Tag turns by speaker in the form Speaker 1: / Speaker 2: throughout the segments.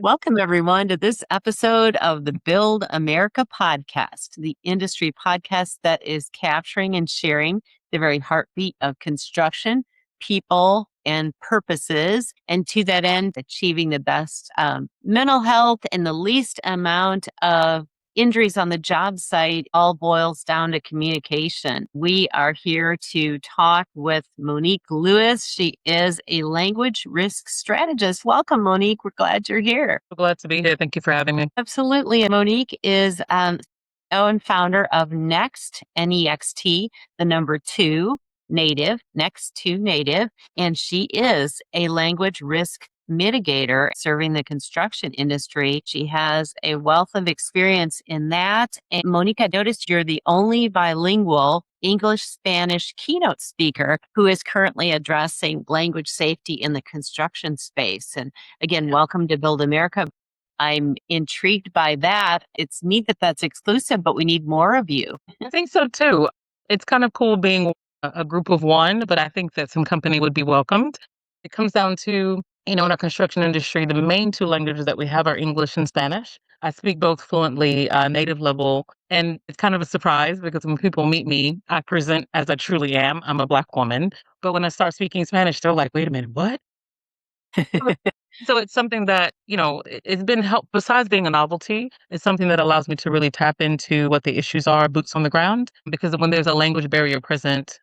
Speaker 1: Welcome, everyone, to this episode of the Build America podcast, the industry podcast that is capturing and sharing the very heartbeat of construction, people, and purposes. And to that end, achieving the best mental health and the least amount of injuries on the job site all boils down to communication. We are here to talk with Monique Lewis. She is a language risk strategist. Welcome, Monique. We're glad you're here.
Speaker 2: So glad to be here. Thank you for having me.
Speaker 1: Absolutely. Monique is CEO and founder of Next, N-E-X-T, the number 2, Native, Next to Native, and she is a language risk mitigator serving the construction industry. She has a wealth of experience in that. And Monique, I noticed you're the only bilingual English-Spanish keynote speaker who is currently addressing language safety in the construction space. And again, welcome to Build America. I'm intrigued by that. It's neat that that's exclusive, but we need more of you.
Speaker 2: I think so too. It's kind of cool being a group of one, but I think that some company would be welcomed. It comes down to, in our construction industry, the main two languages that we have are English and Spanish. I speak both fluently, native level, and it's kind of a surprise because when people meet me, I present as I truly am. I'm a Black woman. But when I start speaking Spanish, they're like, wait a minute, what? So it's something that, it's been help besides being a novelty, it's something that allows me to really tap into what the issues are, boots on the ground. Because when there's a language barrier present,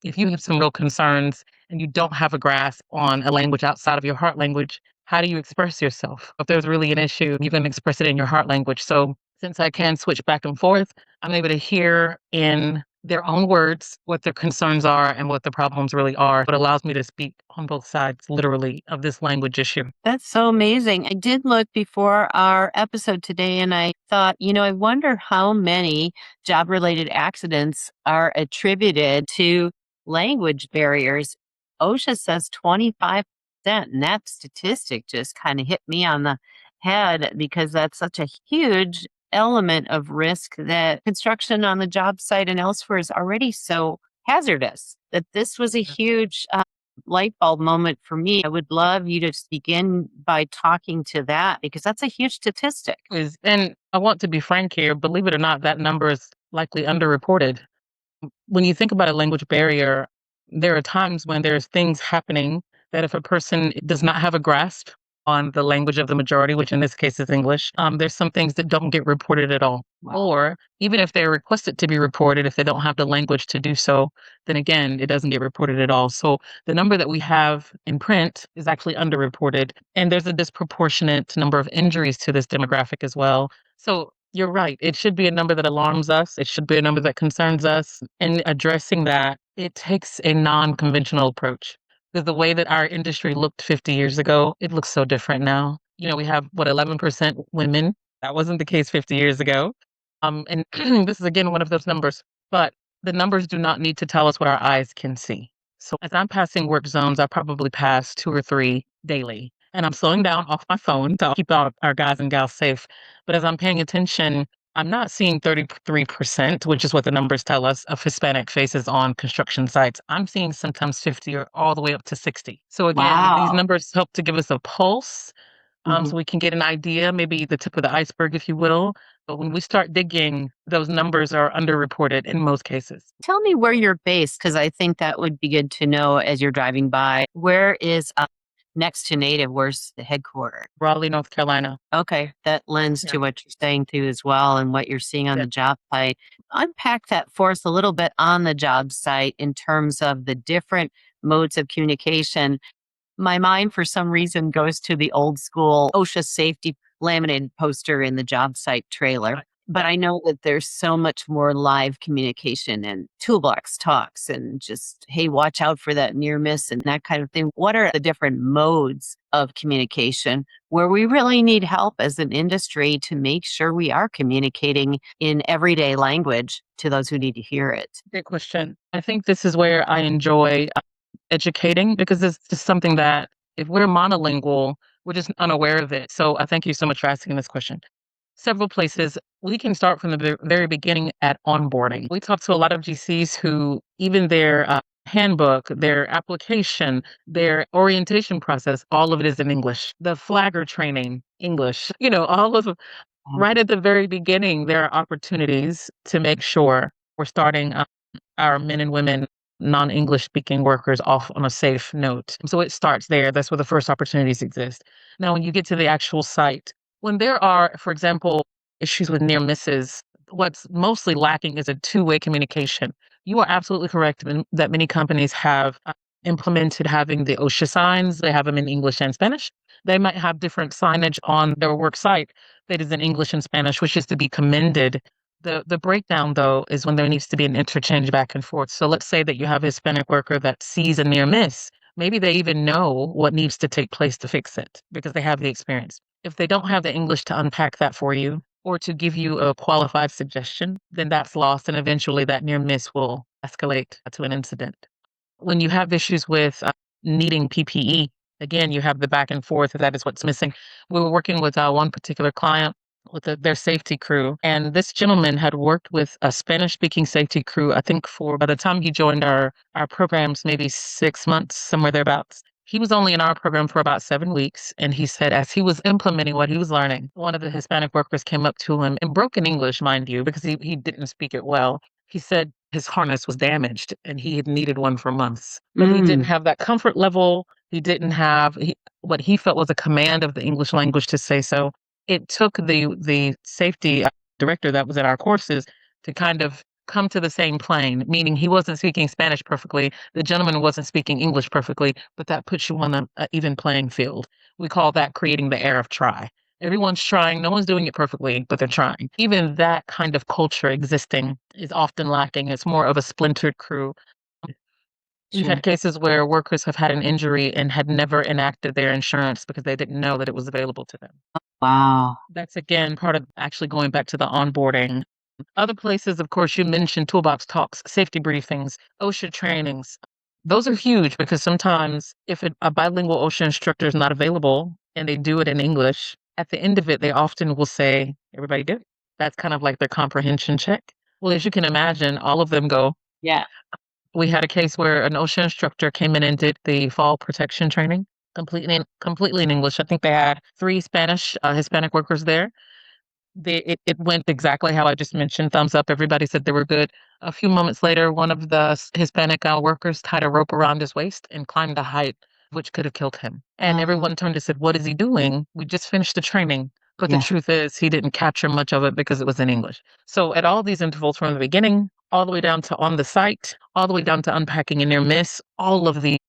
Speaker 2: if you have some real concerns and you don't have a grasp on a language outside of your heart language, how do you express yourself? If there's really an issue, you can express it in your heart language. So since I can switch back and forth, I'm able to hear in their own words what their concerns are and what the problems really are. It allows me to speak on both sides, literally, of this language issue.
Speaker 1: That's so amazing. I did look before our episode today and I thought, I wonder how many job related accidents are attributed to language barriers. OSHA says 25%, and that statistic just kind of hit me on the head because that's such a huge element of risk that construction on the job site and elsewhere is already so hazardous that this was a huge light bulb moment for me. I would love you to begin by talking to that because that's a huge statistic.
Speaker 2: And I want to be frank here, believe it or not, that number is likely underreported. When you think about a language barrier, there are times when there's things happening that if a person does not have a grasp on the language of the majority, which in this case is English, there's some things that don't get reported at all.
Speaker 1: Wow.
Speaker 2: Or even if they're requested to be reported, if they don't have the language to do so, then again, it doesn't get reported at all. So the number that we have in print is actually underreported. And there's a disproportionate number of injuries to this demographic as well. So you're right. It should be a number that alarms us. It should be a number that concerns us. And addressing that, it takes a non-conventional approach. Because the way that our industry looked 50 years ago, it looks so different now. We have, 11% women. That wasn't the case 50 years ago. And this is, again, one of those numbers. But the numbers do not need to tell us what our eyes can see. So as I'm passing work zones, I probably pass 2 or 3 daily. And I'm slowing down off my phone to keep our guys and gals safe. But as I'm paying attention, I'm not seeing 33%, which is what the numbers tell us, of Hispanic faces on construction sites. I'm seeing sometimes 50 or all the way up to 60. So again, these
Speaker 1: Wow.
Speaker 2: numbers help to give us a pulse
Speaker 1: Mhm.
Speaker 2: so we can get an idea, maybe the tip of the iceberg, if you will. But when we start digging, those numbers are underreported in most cases.
Speaker 1: Tell me where you're based because I think that would be good to know as you're driving by. Where is Next to Native? Where's the headquarters?
Speaker 2: Raleigh, North Carolina.
Speaker 1: Okay, that lends
Speaker 2: Yeah.
Speaker 1: to what you're saying too as well and what you're seeing on
Speaker 2: Yeah.
Speaker 1: the job site. Unpack that for us a little bit on the job site in terms of the different modes of communication. My mind, for some reason, goes to the old school OSHA safety laminated poster in the job site trailer.
Speaker 2: Right.
Speaker 1: But I know that there's so much more live communication and toolbox talks and just, hey, watch out for that near miss and that kind of thing. What are the different modes of communication where we really need help as an industry to make sure we are communicating in everyday language to those who need to hear it?
Speaker 2: Great question. I think this is where I enjoy educating because it's just something that if we're monolingual, we're just unaware of it. So I thank you so much for asking this question. Several places we can start from the very beginning at onboarding. We talk to a lot of GCs who even their handbook, their application, their orientation process, all of it is in English. The flagger training, English. All of right at the very beginning, there are opportunities to make sure we're starting our men and women non-English speaking workers off on a safe note. So it starts there. That's where the first opportunities exist. Now, when you get to the actual site, when there are, for example, issues with near misses, what's mostly lacking is a two-way communication. You are absolutely correct that many companies have implemented having the OSHA signs. They have them in English and Spanish. They might have different signage on their work site that is in English and Spanish, which is to be commended. The breakdown, though, is when there needs to be an interchange back and forth. So let's say that you have a Hispanic worker that sees a near miss. Maybe they even know what needs to take place to fix it because they have the experience. If they don't have the English to unpack that for you or to give you a qualified suggestion, then that's lost. And eventually that near miss will escalate to an incident. When you have issues with needing PPE, again, you have the back and forth. That is what's missing. We were working with one particular client with their safety crew, and this gentleman had worked with a Spanish-speaking safety crew. I think for by the time he joined our programs, maybe 6 months, somewhere thereabouts. He was only in our program for about 7 weeks, and he said as he was implementing what he was learning, one of the Hispanic workers came up to him in broken English, mind you, because he didn't speak it well. He said his harness was damaged and he had needed one for months. But he didn't have that comfort level. He didn't have what he felt was a command of the English language to say so. It took the safety director that was at our courses to kind of come to the same plane, meaning he wasn't speaking Spanish perfectly. The gentleman wasn't speaking English perfectly, but that puts you on an even playing field. We call that creating the air of try. Everyone's trying, no one's doing it perfectly, but they're trying. Even that kind of culture existing is often lacking. It's more of a splintered crew. We've
Speaker 1: Sure.
Speaker 2: had cases where workers have had an injury and had never enacted their insurance because they didn't know that it was available to them.
Speaker 1: Wow.
Speaker 2: That's again part of actually going back to the onboarding. Other places, of course, you mentioned toolbox talks, safety briefings, OSHA trainings. Those are huge because sometimes if a bilingual OSHA instructor is not available and they do it in English, at the end of it, they often will say, everybody good? That's kind of like their comprehension check. Well, as you can imagine, all of them go.
Speaker 1: Yeah.
Speaker 2: We had a case where an OSHA instructor came in and did the fall protection training completely in English. I think they had three Spanish Hispanic workers there. It went exactly how I just mentioned. Thumbs up. Everybody said they were good. A few moments later, one of the Hispanic workers tied a rope around his waist and climbed a height, which could have killed him. And everyone turned and said, "What is he doing? We just finished the training." But the
Speaker 1: Yeah.
Speaker 2: truth is, he didn't capture much of it because it was in English. So at all these intervals from the beginning, all the way down to on the site, all the way down to unpacking a near miss, all of these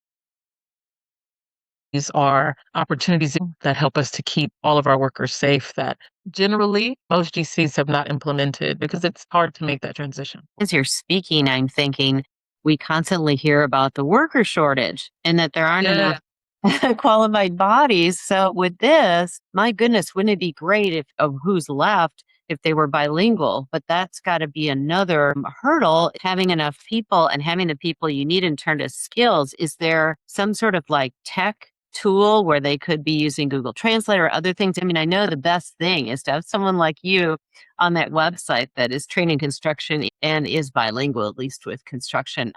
Speaker 2: are opportunities that help us to keep all of our workers safe that generally most GCs have not implemented because it's hard to make that transition.
Speaker 1: As you're speaking, I'm thinking we constantly hear about the worker shortage and that there aren't enough
Speaker 2: Yeah.
Speaker 1: qualified bodies. So with this, my goodness, wouldn't it be great if of who's left if they were bilingual? But that's got to be another hurdle. Having enough people and having the people you need in terms of skills. Is there some sort of like tech tool where they could be using Google Translate or other things? I mean, I know the best thing is to have someone like you on that website that is training construction and is bilingual, at least with construction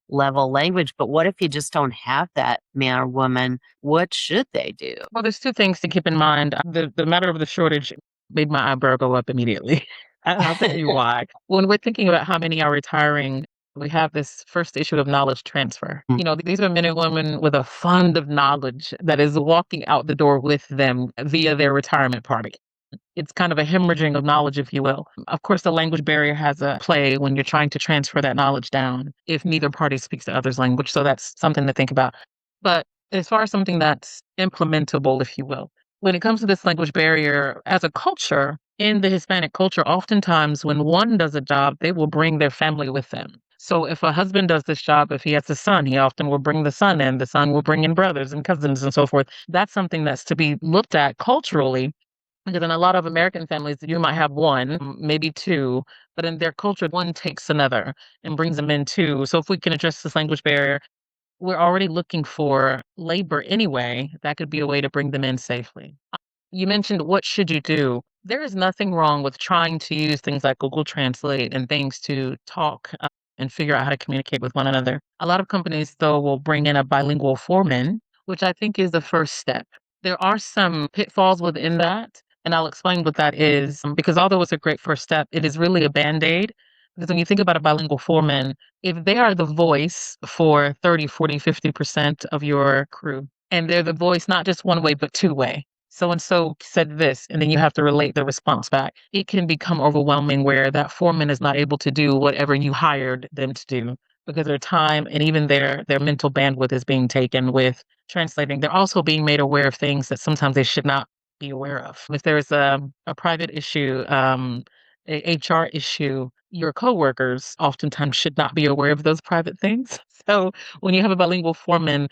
Speaker 1: level language. But what if you just don't have that man or woman? What should they do?
Speaker 2: Well, there's two things to keep in mind. The matter of the shortage made my eyebrow go up immediately. And I'll tell you why. When we're thinking about how many are retiring, we have this first issue of knowledge transfer. These are men and women with a fund of knowledge that is walking out the door with them via their retirement party. It's kind of a hemorrhaging of knowledge, if you will. Of course, the language barrier has a play when you're trying to transfer that knowledge down if neither party speaks the other's language. So that's something to think about. But as far as something that's implementable, if you will, when it comes to this language barrier, as a culture, in the Hispanic culture, oftentimes when one does a job, they will bring their family with them. So if a husband does this job, if he has a son, he often will bring the son in. The son will bring in brothers and cousins and so forth. That's something that's to be looked at culturally because in a lot of American families, you might have one, maybe two, but in their culture, one takes another and brings them in too. So if we can address this language barrier, we're already looking for labor anyway. That could be a way to bring them in safely. You mentioned what should you do? There is nothing wrong with trying to use things like Google Translate and things to talk and figure out how to communicate with one another. A lot of companies, though, will bring in a bilingual foreman, which I think is the first step. There are some pitfalls within that, and I'll explain what that is. Because although it's a great first step, it is really a band aid. Because when you think about a bilingual foreman, if they are the voice for 30, 40, 50% of your crew, and they're the voice not just one way, but two way. So and so said this, and then you have to relate the response back. It can become overwhelming where that foreman is not able to do whatever you hired them to do because their time and even their mental bandwidth is being taken with translating. They're also being made aware of things that sometimes they should not be aware of. If there's a private issue, a HR issue, your coworkers oftentimes should not be aware of those private things. So when you have a bilingual foreman,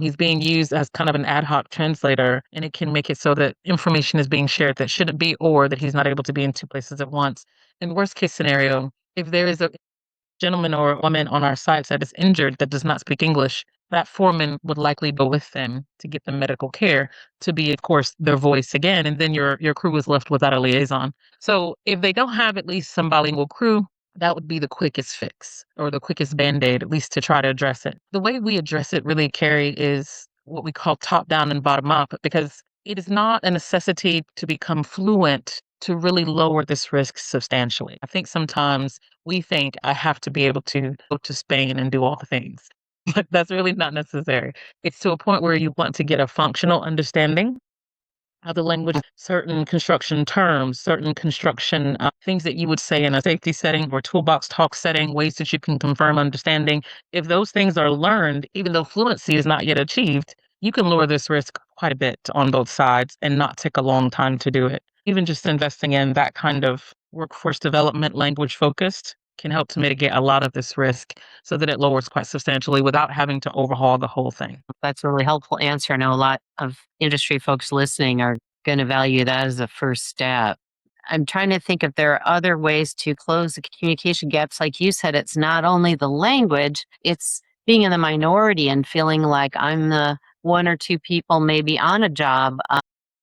Speaker 2: he's being used as kind of an ad hoc translator, and it can make it so that information is being shared that shouldn't be, or that he's not able to be in two places at once. In worst case scenario, if there is a gentleman or a woman on our sites that is injured that does not speak English, that foreman would likely go with them to get them medical care, to be, of course, their voice again, and then your crew is left without a liaison. So if they don't have at least some bilingual crew, that would be the quickest fix or the quickest band-aid, at least to try to address it. The way we address it really, Carrie, is what we call top down and bottom up, because it is not a necessity to become fluent to really lower this risk substantially. I think sometimes we think I have to be able to go to Spain and do all the things, but that's really not necessary. It's to a point where you want to get a functional understanding of the language, certain construction terms, certain construction things that you would say in a safety setting or toolbox talk setting, ways that you can confirm understanding. If those things are learned, even though fluency is not yet achieved, you can lower this risk quite a bit on both sides and not take a long time to do it. Even just investing in that kind of workforce development, language focused, can help to mitigate a lot of this risk so that it lowers quite substantially without having to overhaul the whole thing.
Speaker 1: That's a really helpful answer. I know a lot of industry folks listening are going to value that as a first step. I'm trying to think if there are other ways to close the communication gaps. Like you said, it's not only the language, it's being in the minority and feeling like I'm the one or two people maybe on a job.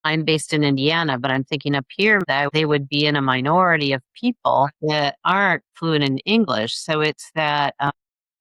Speaker 1: I'm based in Indiana, but I'm thinking up here that they would be in a minority of people that aren't fluent in English. So it's that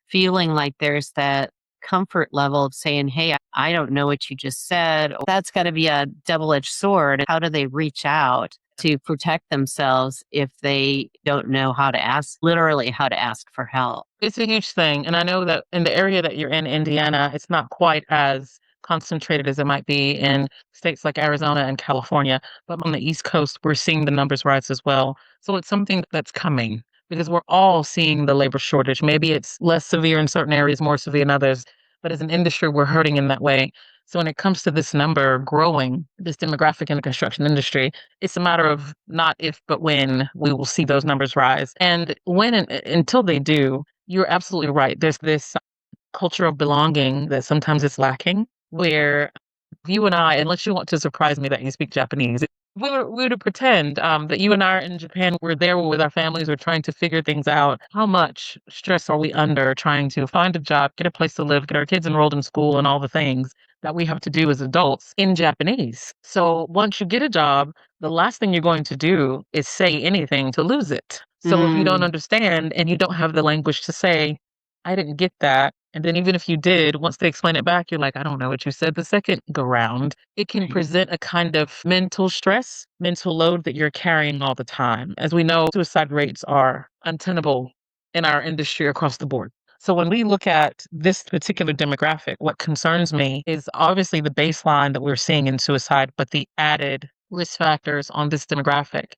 Speaker 1: feeling like there's that comfort level of saying, hey, I don't know what you just said. That's got to be a double edged sword. How do they reach out to protect themselves if they don't know how to ask, literally, how to ask for help?
Speaker 2: It's a huge thing, and I know that in the area that you're in, Indiana, it's not quite as concentrated as it might be in states like Arizona and California, but on the East Coast, we're seeing the numbers rise as well. So it's something that's coming because we're all seeing the labor shortage. Maybe it's less severe in certain areas, more severe in others, but as an industry, we're hurting in that way. So when it comes to this number growing, this demographic in the construction industry, it's a matter of not if, but when we will see those numbers rise. And when until they do, you're absolutely right. There's this culture of belonging that sometimes is lacking, where you and I, unless you want to surprise me that you speak Japanese, we were to pretend that you and I are in Japan, we're there with our families, we're trying to figure things out. How much stress are we under trying to find a job, get a place to live, get our kids enrolled in school, and all the things that we have to do as adults in Japanese? So once you get a job, the last thing you're going to do is say anything to lose it. So if you don't understand and you don't have the language to say, I didn't get that. And then even if you did, once they explain it back, you're like, I don't know what you said the second go round. It can present a kind of mental stress, mental load that you're carrying all the time. As we know, suicide rates are untenable in our industry across the board. So when we look at this particular demographic, what concerns me is obviously the baseline that we're seeing in suicide, but the added risk factors on this demographic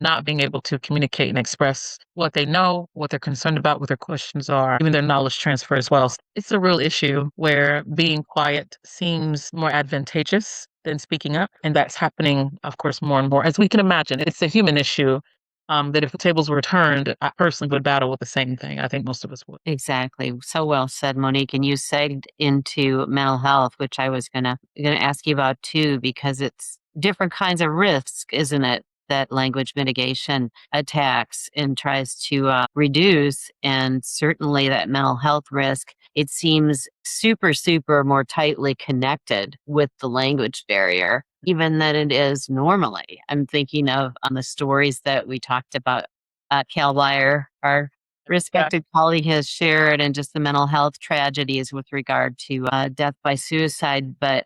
Speaker 2: not being able to communicate and express what they know, what they're concerned about, what their questions are, even their knowledge transfer as well. It's a real issue where being quiet seems more advantageous than speaking up. And that's happening, of course, more and more. As we can imagine, it's a human issue that if the tables were turned, I personally would battle with the same thing. I think most of us would.
Speaker 1: Exactly. So well said, Monique. And you segged into mental health, which I was gonna ask you about too, because it's different kinds of risks, isn't it? That language mitigation attacks and tries to reduce, and certainly that mental health risk. It seems super, super more tightly connected with the language barrier, even than it is normally. I'm thinking of on the stories that we talked about. Cal Blyer, our respected colleague has shared and just the mental health tragedies with regard to death by suicide. But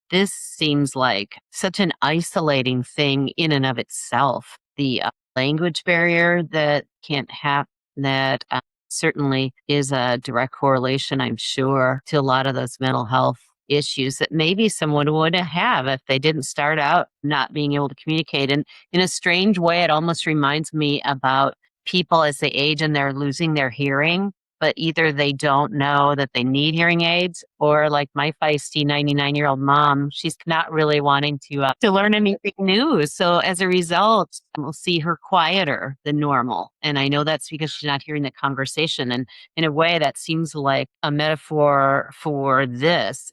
Speaker 1: this seems like such an isolating thing in and of itself. The language barrier that can't happen, that certainly is a direct correlation, I'm sure, to a lot of those mental health issues that maybe someone would have if they didn't start out not being able to communicate. And in a strange way, it almost reminds me about people as they age and they're losing their hearing, but either they don't know that they need hearing aids, or like my feisty 99-year-old mom, she's not really wanting to learn anything new. So as a result, we'll see her quieter than normal. And I know that's because she's not hearing the conversation. And in a way, that seems like a metaphor for this,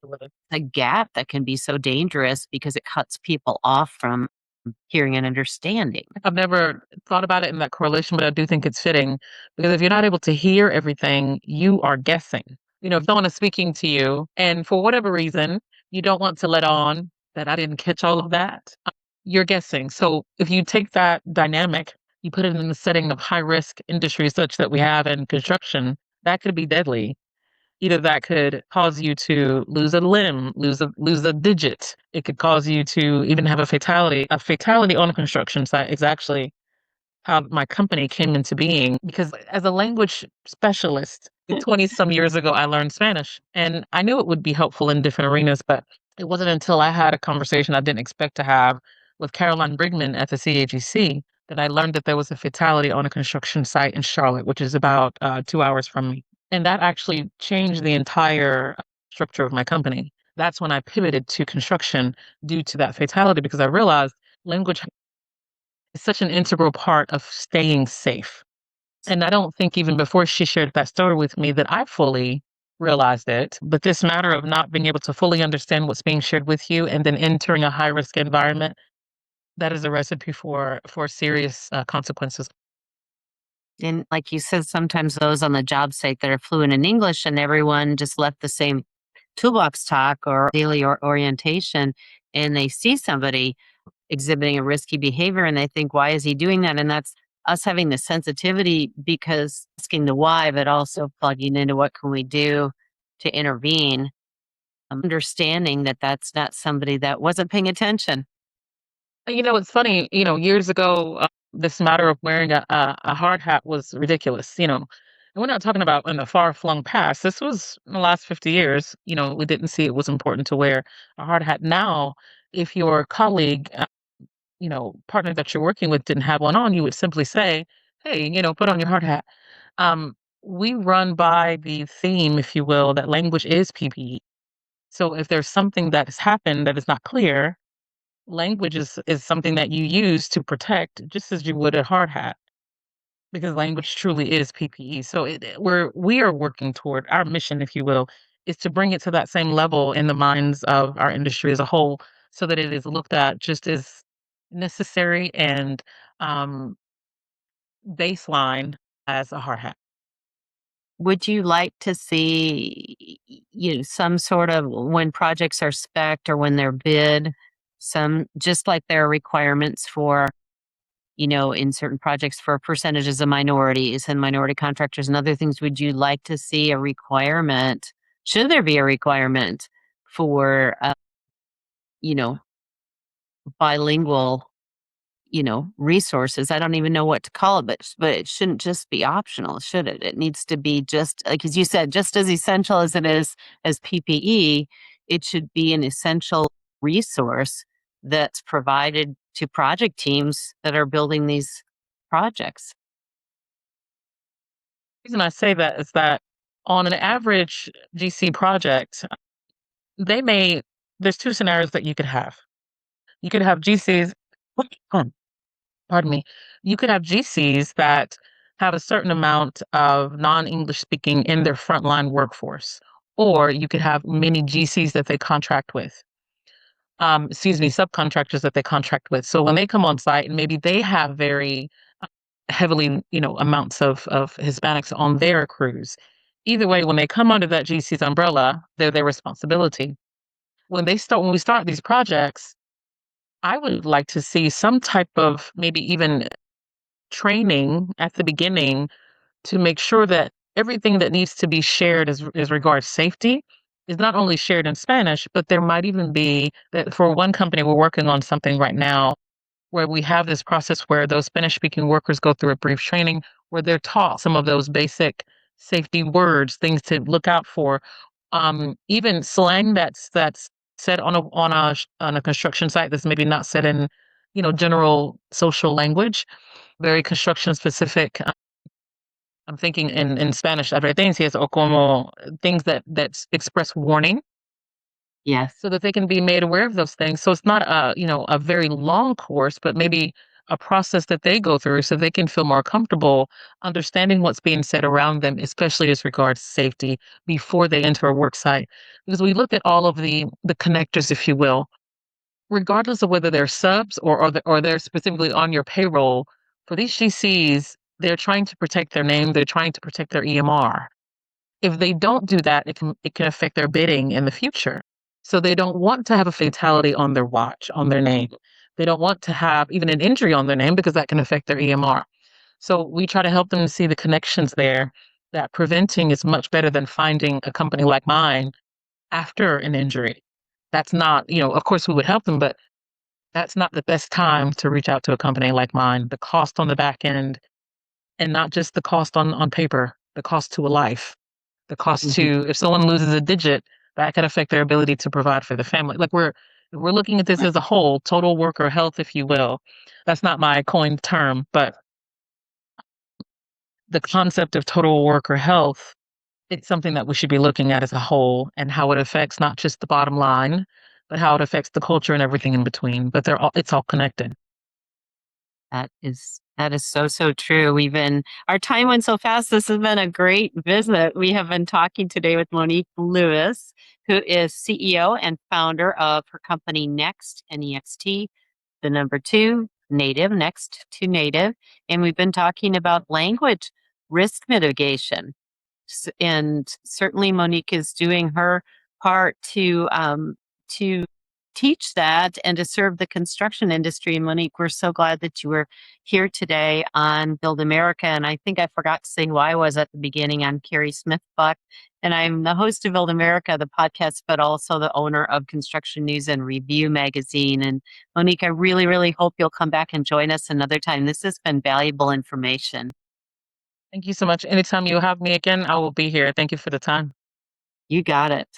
Speaker 1: a gap that can be so dangerous because it cuts people off from hearing and understanding.
Speaker 2: I've never thought about it in that correlation, but I do think it's fitting because if you're not able to hear everything, you are guessing. If someone is speaking to you and for whatever reason, you don't want to let on that I didn't catch all of that, you're guessing. So if you take that dynamic, you put it in the setting of high risk industries such that we have in construction, that could be deadly. Either that could cause you to lose a limb, lose a digit. It could cause you to even have a fatality. A fatality on a construction site is actually how my company came into being because as a language specialist, 20 some years ago, I learned Spanish and I knew it would be helpful in different arenas, but it wasn't until I had a conversation I didn't expect to have with Caroline Brigman at the CAGC that I learned that there was a fatality on a construction site in Charlotte, which is about 2 hours from me. And that actually changed the entire structure of my company. That's when I pivoted to construction due to that fatality because I realized language is such an integral part of staying safe. And I don't think even before she shared that story with me that I fully realized it. But this matter of not being able to fully understand what's being shared with you and then entering a high risk environment, that is a recipe for serious consequences.
Speaker 1: And like you said, sometimes those on the job site that are fluent in English and everyone just left the same toolbox talk or daily orientation, and they see somebody exhibiting a risky behavior and they think, why is he doing that? And that's us having the sensitivity because asking the why, but also plugging into what can we do to intervene, understanding that that's not somebody that wasn't paying attention.
Speaker 2: It's funny, years ago, this matter of wearing a hard hat was ridiculous, And we're not talking about in the far flung past. This was in the last 50 years. We didn't see it was important to wear a hard hat. Now, if your colleague, partner that you're working with didn't have one on, you would simply say, hey, put on your hard hat. We run by the theme, if you will, that language is PPE. So if there's something that has happened that is not clear, language is something that you use to protect just as you would a hard hat because language truly is PPE. So we are working toward our mission, if you will, is to bring it to that same level in the minds of our industry as a whole so that it is looked at just as necessary and um, baseline as a hard hat.
Speaker 1: Would you like to see, some sort of when projects are spec or when they're bid, some just like there are requirements for, in certain projects for percentages of minorities and minority contractors and other things, would you like to see a requirement? Should there be a requirement for, you know, bilingual resources. I don't even know what to call it, but it shouldn't just be optional, should it? It needs to be just like as you said, just as essential as it is as PPE, it should be an essential resource that's provided to project teams that are building these projects.
Speaker 2: The reason I say that is that on an average GC project, they may there's two scenarios that you could have. You could have GCs pardon me, you could have GCs that have a certain amount of non-English speaking in their frontline workforce, or you could have many GCs that they contract with. Subcontractors that they contract with. So when they come on site and maybe they have very heavily, amounts of Hispanics on their crews. Either way, when they come under that GC's umbrella, they're their responsibility. When we start these projects, I would like to see some type of maybe even training at the beginning to make sure that everything that needs to be shared as regards safety is not only shared in Spanish, but there might even be that for one company, we're working on something right now where we have this process where those Spanish speaking workers go through a brief training where they're taught some of those basic safety words, things to look out for, even slang that's said on a construction site that's maybe not said in general social language, very construction specific. I'm thinking in Spanish, advertencias o como things that express warning
Speaker 1: Yes.
Speaker 2: so that they can be made aware of those things. So it's not a very long course, but maybe a process that they go through so they can feel more comfortable understanding what's being said around them, especially as regards safety before they enter a work site. Because we look at all of the connectors, if you will, regardless of whether they're subs or they're specifically on your payroll, for these GCs, they're trying to protect their name, they're trying to protect their EMR. If they don't do that, it can affect their bidding in the future. So they don't want to have a fatality on their watch, on their name. They don't want to have even an injury on their name because that can affect their EMR. So we try to help them to see the connections there, that preventing is much better than finding a company like mine after an injury. That's not, of course we would help them, but that's not the best time to reach out to a company like mine. The cost on the back end, and not just the cost on paper, the cost to a life, the cost
Speaker 1: Mhm.
Speaker 2: to if someone loses a digit, that can affect their ability to provide for the family. Like we're looking at this
Speaker 1: Right.
Speaker 2: as a whole, total worker health, if you will. That's not my coined term, but the concept of total worker health, it's something that we should be looking at as a whole and how it affects not just the bottom line, but how it affects the culture and everything in between. But it's all connected.
Speaker 1: That is so, so true. Our time went so fast. This has been a great visit. We have been talking today with Monique Lewis, who is CEO and founder of her company Next, Next, the number two, native, next to native. And we've been talking about language risk mitigation. And certainly Monique is doing her part to teach that and to serve the construction industry. Monique, we're so glad that you were here today on Build America. And I think I forgot to say who I was at the beginning. I'm Carrie Smith Buck, and I'm the host of Build America, the podcast, but also the owner of Construction News and Review magazine. And Monique, I really, really hope you'll come back and join us another time. This has been valuable information.
Speaker 2: Thank you so much. Anytime you have me again, I will be here. Thank you for the time.
Speaker 1: You got it.